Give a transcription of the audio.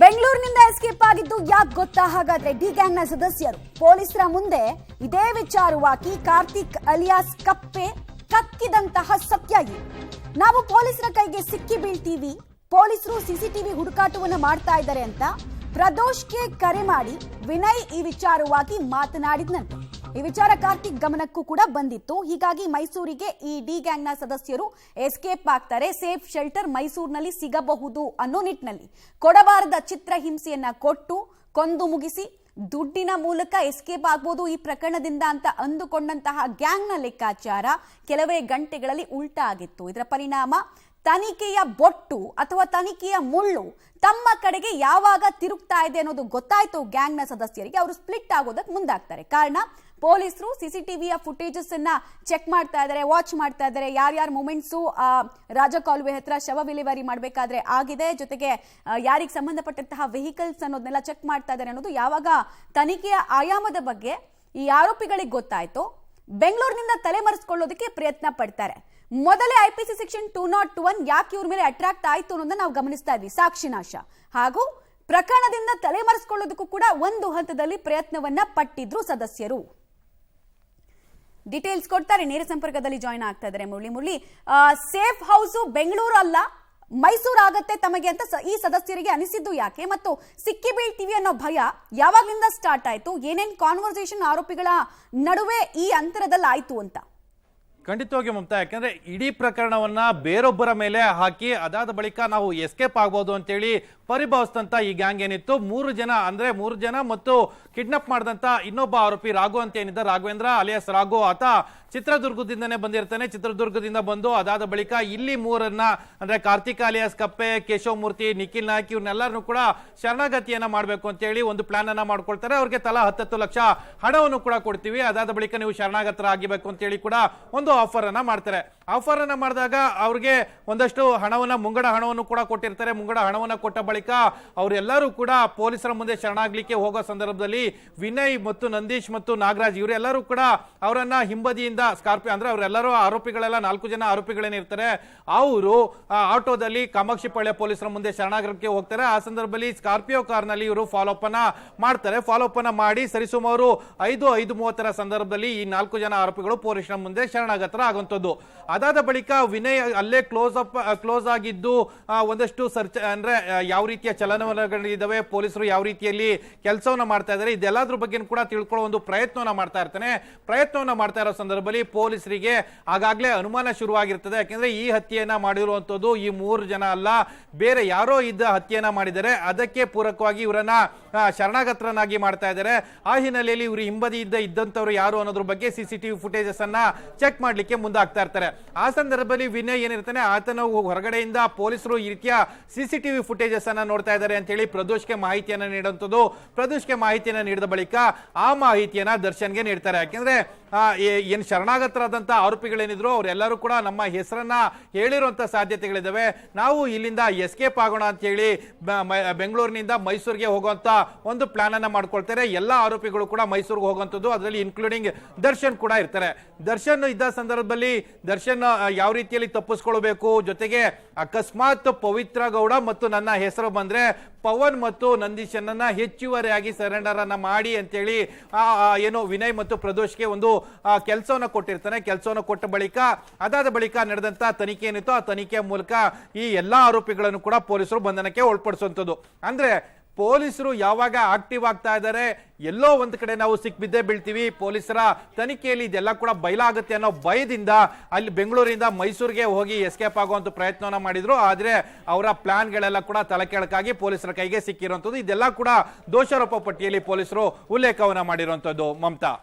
ಬೆಂಗಳೂರಿನಿಂದ ಎಸ್ಕೇಪ್ ಆಗಿದ್ದು ಯಾಕೆ ಗೊತ್ತಾ? ಹಾಗಾದ್ರೆ ಡಿ ಗ್ಯಾಂಗ್ನ ಸದಸ್ಯರು ಪೊಲೀಸರ ಮುಂದೆ ಇದೇ ವಿಚಾರವಾಗಿ ಕಾರ್ತಿಕ್ ಅಲಿಯಾಸ್ ಕಪ್ಪೆ ಕಕ್ಕಿದಂತಹ ಸತ್ಯ ಇದೆ. ನಾವು ಪೊಲೀಸರ ಕೈಗೆ ಸಿಕ್ಕಿ ಬೀಳ್ತೀವಿ, ಪೊಲೀಸರು ಸಿಸಿಟಿವಿ ಹುಡುಕಾಟವನ್ನು ಮಾಡ್ತಾ ಇದ್ದಾರೆ ಅಂತ ಪ್ರದೋಷ್ಗೆ ಕರೆ ಮಾಡಿ ವಿನಯ್ ಈ ವಿಚಾರವಾಗಿ ಮಾತನಾಡಿದ್ನಂತೆ. ಈ ವಿಚಾರ ಕಾರ್ತಿಕ್ ಗಮನಕ್ಕೂ ಕೂಡ ಬಂದಿತ್ತು. ಹೀಗಾಗಿ ಮೈಸೂರಿಗೆ ಈ ಡಿ ಗ್ಯಾಂಗ್ನ ಸದಸ್ಯರು ಎಸ್ಕೇಪ್ ಆಗ್ತಾರೆ, ಸೇಫ್ ಶೆಲ್ಟರ್ ಮೈಸೂರಿನಲ್ಲಿ ಸಿಗಬಹುದು ಅನ್ನೋ ನಿಟ್ಟಿನಲ್ಲಿ ಕೊಡಬಾರದ ಚಿತ್ರಹಿಂಸೆಯನ್ನ ಕೊಟ್ಟು ಕೊಂದು ಮುಗಿಸಿ ದುಡ್ಡಿನ ಮೂಲಕ ಎಸ್ಕೇಪ್ ಆಗ್ಬೋದು ಈ ಪ್ರಕರಣದಿಂದ ಅಂತ ಅಂದುಕೊಂಡಂತಹ ಗ್ಯಾಂಗ್ನ ಲೆಕ್ಕಾಚಾರ ಕೆಲವೇ ಗಂಟೆಗಳಲ್ಲಿ ಉಲ್ಟಾ ಆಗಿತ್ತು. ಇದರ ಪರಿಣಾಮ ತನಿಖೆಯ ಬೊಟ್ಟು ಅಥವಾ ತನಿಖೆಯ ಮುಳ್ಳು ತಮ್ಮ ಕಡೆಗೆ ಯಾವಾಗ ತಿರುಗ್ತಾ ಇದೆ ಅನ್ನೋದು ಗೊತ್ತಾಯ್ತು ಗ್ಯಾಂಗ್ನ ಸದಸ್ಯರಿಗೆ. ಅವರು ಸ್ಪ್ಲಿಟ್ ಆಗೋದಕ್ಕೆ ಮುಂದಾಗ್ತಾರೆ. ಕಾರಣ ಪೊಲೀಸರು ಸಿಸಿಟಿವಿಯ ಫುಟೇಜಸ್ ಅನ್ನ ಚೆಕ್ ಮಾಡ್ತಾ ಇದ್ದಾರೆ, ವಾಚ್ ಮಾಡ್ತಾ ಇದ್ದಾರೆ. ಯಾರ್ಯಾರ ಮೂಮೆಂಟ್ಸು ರಾಜಕಾಲುವೆ ಹತ್ರ ಶವ ವಿಲೇವಾರಿ ಮಾಡಬೇಕಾದ್ರೆ ಆಗಿದೆ, ಜೊತೆಗೆ ಯಾರಿಗೆ ಸಂಬಂಧಪಟ್ಟಂತಹ ವೆಹಿಕಲ್ಸ್ ಅನ್ನೋದನ್ನೆಲ್ಲ ಚೆಕ್ ಮಾಡ್ತಾ ಇದ್ದಾರೆ ಅನ್ನೋದು ಯಾವಾಗ ತನಿಖೆಯ ಆಯಾಮದ ಬಗ್ಗೆ ಈ ಆರೋಪಿಗಳಿಗೆ ಗೊತ್ತಾಯ್ತು, ಬೆಂಗಳೂರಿನಿಂದ ತಲೆಮರೆಸಿಕೊಳ್ಳೋದಕ್ಕೆ ಪ್ರಯತ್ನ ಪಡ್ತಾರೆ. ಮೊದಲೇ ಐಪಿಸಿ ಸೆಕ್ಷನ್ 201 ಯಾಕೆ ಇವ್ರ ಮೇಲೆ ಅಟ್ರಾಕ್ಟ್ ಆಯ್ತು ಅನ್ನೋದನ್ನ ನಾವು ಗಮನಿಸ್ತಾ ಇದ್ವಿ. ಸಾಕ್ಷಿನಾಶ ಹಾಗೂ ಪ್ರಕರಣದಿಂದ ತಲೆಮರೆಸಿಕೊಳ್ಳೋದಕ್ಕೂ ಕೂಡ ಒಂದು ಹಂತದಲ್ಲಿ ಪ್ರಯತ್ನವನ್ನ ಪಟ್ಟಿದ್ರು ಸದಸ್ಯರು. ಡೀಟೇಲ್ಸ್ ಕೊಡ್ತಾರೆ, ನೇರ ಸಂಪರ್ಕದಲ್ಲಿ ಜಾಯಿನ್ ಆಗ್ತಾ ಇದ್ದಾರೆ ಮುರಳಿ. ಸೇಫ್ ಹೌಸ್ ಬೆಂಗಳೂರು ಅಲ್ಲ ಮೈಸೂರು ಆಗತ್ತೆ ತಮಗೆ ಅಂತ ಈ ಸದಸ್ಯರಿಗೆ ಅನಿಸಿದ್ದು ಯಾಕೆ? ಮತ್ತು ಸಿಕ್ಕಿ ಬೀಳ್ತೀವಿ ಅನ್ನೋ ಭಯ ಯಾವಾಗ್ಲಿಂದ ಸ್ಟಾರ್ಟ್ ಆಯ್ತು? ಏನೇನ್ ಕಾನ್ವರ್ಸೇಷನ್ ಆರೋಪಿಗಳ ನಡುವೆ ಈ ಅಂತರದಲ್ಲಿ ಆಯ್ತು ಅಂತ? ಖಂಡಿತವಾಗಿ ಮಮತಾ, ಯಾಕಂದ್ರೆ ಇಡೀ ಪ್ರಕರಣವನ್ನ ಬೇರೊಬ್ಬರ ಮೇಲೆ ಹಾಕಿ ಅದಾದ ಬಳಿಕ ನಾವು ಎಸ್ಕೇಪ್ ಆಗ್ಬೋದು ಅಂತೇಳಿ ಪರಿಭಾವಿಸಿದಂತ ಈ ಗ್ಯಾಂಗ್ ಏನಿತ್ತು, ಮೂರು ಜನ ಮತ್ತು ಕಿಡ್ನಾಪ್ ಮಾಡಿದಂತ ಇನ್ನೊಬ್ಬ ಆರೋಪಿ ರಾಘು ಅಂತ ಏನಿದ್ದ, ರಾಘವೇಂದ್ರ ಅಲಿಯಾಸ್ ರಾಘು, ಆತ ಚಿತ್ರದುರ್ಗದಿಂದನೇ ಬಂದಿರ್ತಾನೆ. ಚಿತ್ರದುರ್ಗದಿಂದ ಬಂದು ಅದಾದ ಬಳಿಕ ಇಲ್ಲಿ ಮೂರನ್ನ ಅಂದ್ರೆ ಕಾರ್ತಿಕ್ ಅಲಿಯಾಸ್ ಕಪ್ಪೆ, ಕೇಶವ್ ಮೂರ್ತಿ, ನಿಖಿಲ್ ನಾಯ್ಕ್ ಇವ್ರನ್ನೆಲ್ಲರನ್ನು ಕೂಡ ಶರಣಾಗತಿಯನ್ನ ಮಾಡಬೇಕು ಅಂತ ಹೇಳಿ ಒಂದು ಪ್ಲಾನ್ ಅನ್ನ ಮಾಡ್ಕೊಳ್ತಾರೆ. ಅವ್ರಿಗೆ ತಲಾ 10 ಲಕ್ಷ ಹಣವನ್ನು ಕೂಡ ಕೊಡ್ತೀವಿ, ಅದಾದ ಬಳಿಕ ನೀವು ಶರಣಾಗತರ ಆಗಿಬೇಕು ಅಂತ ಹೇಳಿ ಕೂಡ ಒಂದು ಆಫರ್ ಅನ್ನ ಮಾಡ್ತಾರೆ. ಆಫರ್ ಅನ್ನ ಮಾಡಿದಾಗ ಅವ್ರಿಗೆ ಒಂದಷ್ಟು ಹಣವನ್ನ ಮುಂಗಡ ಹಣವನ್ನು ಕೂಡ ಕೊಟ್ಟಿರ್ತಾರೆ. ಮುಂಗಡ ಹಣವನ್ನ ಕೊಟ್ಟ ಬಳಿಕ ಅವರೆಲ್ಲರೂ ಕೂಡ ಪೊಲೀಸರ ಮುಂದೆ ಶರಣಾಗ್ಲಿಕ್ಕೆ ಹೋಗೋ ಸಂದರ್ಭದಲ್ಲಿ ವಿನಯ್ ಮತ್ತು ನಂದೀಶ್ ಮತ್ತು ನಾಗರಾಜ್ ಇವರೆಲ್ಲರೂ ಕೂಡ ಅವರನ್ನ ಹಿಂಬದಿಯಿಂದ ಸ್ಕಾರ್ಪಿಯೋ, ಅಂದ್ರೆ ಅವರೆಲ್ಲರೂ ಆರೋಪಿಗಳೆಲ್ಲ 4 ಜನ ಆರೋಪಿಗಳೇನಿರ್ತಾರೆ, ಅವರು ಆಟೋದಲ್ಲಿ ಕಾಮಾಕ್ಷಿಪಾಳ್ಯ ಪೊಲೀಸರ ಮುಂದೆ ಶರಣಾಗರಕ್ಕೆ ಹೋಗ್ತಾರೆ. ಆ ಸಂದರ್ಭದಲ್ಲಿ ಸ್ಕಾರ್ಪಿಯೋ ಕಾರ್ನಲ್ಲಿ ಇವರು ಫಾಲೋ ಅಪ್ ಅನ್ನ ಮಾಡ್ತಾರೆ. ಫಾಲೋ ಅಪ್ ಅನ್ನ ಮಾಡಿ ಸರಿಸುಮಾರು 5:30 ಸಂದರ್ಭದಲ್ಲಿ ಈ 4 ಜನ ಆರೋಪಿಗಳು ಪೊಲೀಸರ ಮುಂದೆ ಶರಣಾಗತರ ಆಗುವಂತದ್ದು. ಅದಾದ ಬಳಿಕ ವಿನಯ್ ಅಲ್ಲೇ ಕ್ಲೋಸ್ ಆಗಿದ್ದು ಒಂದಷ್ಟು ಸರ್ಚ್ ಅಂದ್ರೆ ಯಾವ ರೀತಿಯ ಚಲನವಲನಗಳಿದ್ದಾವೆ, ಪೊಲೀಸರು ಯಾವ ರೀತಿಯಲ್ಲಿ ಕೆಲಸವನ್ನ ಮಾಡ್ತಾ ಇದ್ದಾರೆ, ಇದೆಲ್ಲದ್ರ ಬಗ್ಗೆ ಕೂಡ ತಿಳ್ಕೊಳ್ಳೋ ಒಂದು ಪ್ರಯತ್ನವನ್ನ ಮಾಡ್ತಾ ಇರ್ತಾನೆ. ಪ್ರಯತ್ನವನ್ನ ಮಾಡ್ತಾ ಇರೋ ಸಂದರ್ಭದಲ್ಲಿ ಪೊಲೀಸರಿಗೆ ಆಗಾಗ್ಲೇ ಅನುಮಾನ ಶುರುವಾಗಿರ್ತದೆ. ಯಾಕೆಂದ್ರೆ ಈ ಹತ್ಯೆಯನ್ನ ಮಾಡಿರುವಂತದ್ದು ಈ 3 ಜನ ಅಲ್ಲ, ಬೇರೆ ಯಾರೋ ಇದ್ದ ಹತ್ಯೆಯನ್ನ ಮಾಡಿದ್ದಾರೆ. ಅದಕ್ಕೆ ಪೂರಕವಾಗಿ ಇವರನ್ನ ಶರಣಾಗತರನ್ನಾಗಿ ಮಾಡ್ತಾ ಇದ್ದಾರೆ. ಆ ಹಿನ್ನೆಲೆಯಲ್ಲಿ ಇವರು ಹಿಂಬದಿ ಇದ್ದಂತವ್ರು ಯಾರು ಅನ್ನೋದ್ರ ಬಗ್ಗೆ ಸಿಸಿಟಿವಿ ಫುಟೇಜಸ್ ಅನ್ನ ಚೆಕ್ ಮಾಡ್ಲಿಕ್ಕೆ ಮುಂದಾಗ್ತಾ ಇರ್ತಾರೆ. ಆ ಸಂದರ್ಭದಲ್ಲಿ ವಿನಯ್ ಏನಿರ್ತಾನೆ, ಆತನ ಹೊರಗಡೆಯಿಂದ ಪೊಲೀಸರು ಈ ರೀತಿಯ ಸಿಸಿಟಿವಿ ಫುಟೇಜಸ್ ಅನ್ನ ನೋಡ್ತಾ ಇದ್ದಾರೆ ಅಂತ ಹೇಳಿ ಪ್ರದೋಷ್ಗೆ ಮಾಹಿತಿಯನ್ನ ನೀಡುವಂಥದ್ದು. ಪ್ರದೋಷ್ಗೆ ಮಾಹಿತಿಯನ್ನ ನೀಡಿದ ಬಳಿಕ ಆ ಮಾಹಿತಿಯನ್ನ ದರ್ಶನ್ಗೆ ನೀಡ್ತಾರೆ. ಯಾಕೆಂದ್ರೆ ಏನ್ ಶರಣಾಗತರಾದಂತ ಆರೋಪಿಗಳೇನಿದ್ರು ಅವರೆಲ್ಲರೂ ಕೂಡ ನಮ್ಮ ಹೆಸರನ್ನ ಹೇಳಿರುವಂತ ಸಾಧ್ಯತೆಗಳಿದಾವೆ, ನಾವು ಇಲ್ಲಿಂದ ಎಸ್ಕೇಪ್ ಆಗೋಣ ಅಂತ ಹೇಳಿ ಬೆಂಗಳೂರಿನಿಂದ ಮೈಸೂರಿಗೆ ಹೋಗುವಂತ ಒಂದು ಪ್ಲಾನ್ ಅನ್ನ ಮಾಡ್ಕೊಳ್ತಾರೆ. ಎಲ್ಲಾ ಆರೋಪಿಗಳು ಕೂಡ ಮೈಸೂರಿಗೆ ಹೋಗುವಂತದ್ದು, ಅದರಲ್ಲಿ ಇನ್ಕ್ಲೂಡಿಂಗ್ ದರ್ಶನ್ ಕೂಡ ಇರ್ತಾರೆ. ದರ್ಶನ್ ಇದ್ದ ಸಂದರ್ಭದಲ್ಲಿ ದರ್ಶನ್ ಯಾವ ರೀತಿಯಲ್ಲಿ ತಪ್ಪಿಸ್ಕೊಳ್ಬೇಕು, ಜೊತೆಗೆ ಅಕಸ್ಮಾತ್ ಪವಿತ್ರ ಗೌಡ ಮತ್ತು ನನ್ನ ಹೆಸರು ಬಂದ್ರೆ ಪವನ್ ಮತ್ತು ನಂದೀಶನ್ನ ಹೆಚ್ಚುವರಿಯಾಗಿ ಸರೆಂಡರ್ ಅನ್ನ ಮಾಡಿ ಅಂತೇಳಿ ಏನು ವಿನಯ್ ಮತ್ತು ಪ್ರದೋಷ್ಗೆ ಒಂದು ಕೆಲಸವನ್ನ ಕೊಟ್ಟಿರ್ತಾನೆ. ಕೆಲಸವನ್ನ ಕೊಟ್ಟ ಬಳಿಕ ಅದಾದ ಬಳಿಕ ನಡೆದಂತ ತನಿಖೆ ಏನಿತ್ತು, ಆ ತನಿಖೆಯ ಮೂಲಕ ಈ ಎಲ್ಲಾ ಆರೋಪಿಗಳನ್ನು ಕೂಡ ಪೊಲೀಸರು ಬಂಧನಕ್ಕೆ ಒಳಪಡಿಸುವಂತದ್ದು. ಅಂದ್ರೆ ಪೊಲೀಸರು ಯಾವಾಗ ಆಕ್ಟಿವ್ ಆಗ್ತಾ ಇದ್ದಾರೆ, ಎಲ್ಲೋ ಒಂದ್ ಕಡೆ ನಾವು ಸಿಕ್ಬಿದ್ದೇ ಬೀಳ್ತೀವಿ, ಪೊಲೀಸರ ತನಿಖೆಯಲ್ಲಿ ಇದೆಲ್ಲ ಕೂಡ ಬಯಲಾಗುತ್ತೆ ಅನ್ನೋ ಭಯದಿಂದ ಅಲ್ಲಿ ಬೆಂಗಳೂರಿಂದ ಮೈಸೂರಿಗೆ ಹೋಗಿ ಎಸ್ಕೇಪ್ ಆಗುವಂತ ಪ್ರಯತ್ನವನ್ನ ಮಾಡಿದ್ರು. ಆದ್ರೆ ಅವರ ಪ್ಲಾನ್ಗಳೆಲ್ಲ ಕೂಡ ತಲೆಕೆಳಕಾಗಿ ಪೊಲೀಸರ ಕೈಗೆ ಸಿಕ್ಕಿರುವಂತದ್ದು. ಇದೆಲ್ಲ ಕೂಡ ದೋಷಾರೋಪ ಪಟ್ಟಿಯಲ್ಲಿ ಪೊಲೀಸರು ಉಲ್ಲೇಖವನ್ನ ಮಾಡಿರುವಂತದ್ದು. ಮಮತಾ.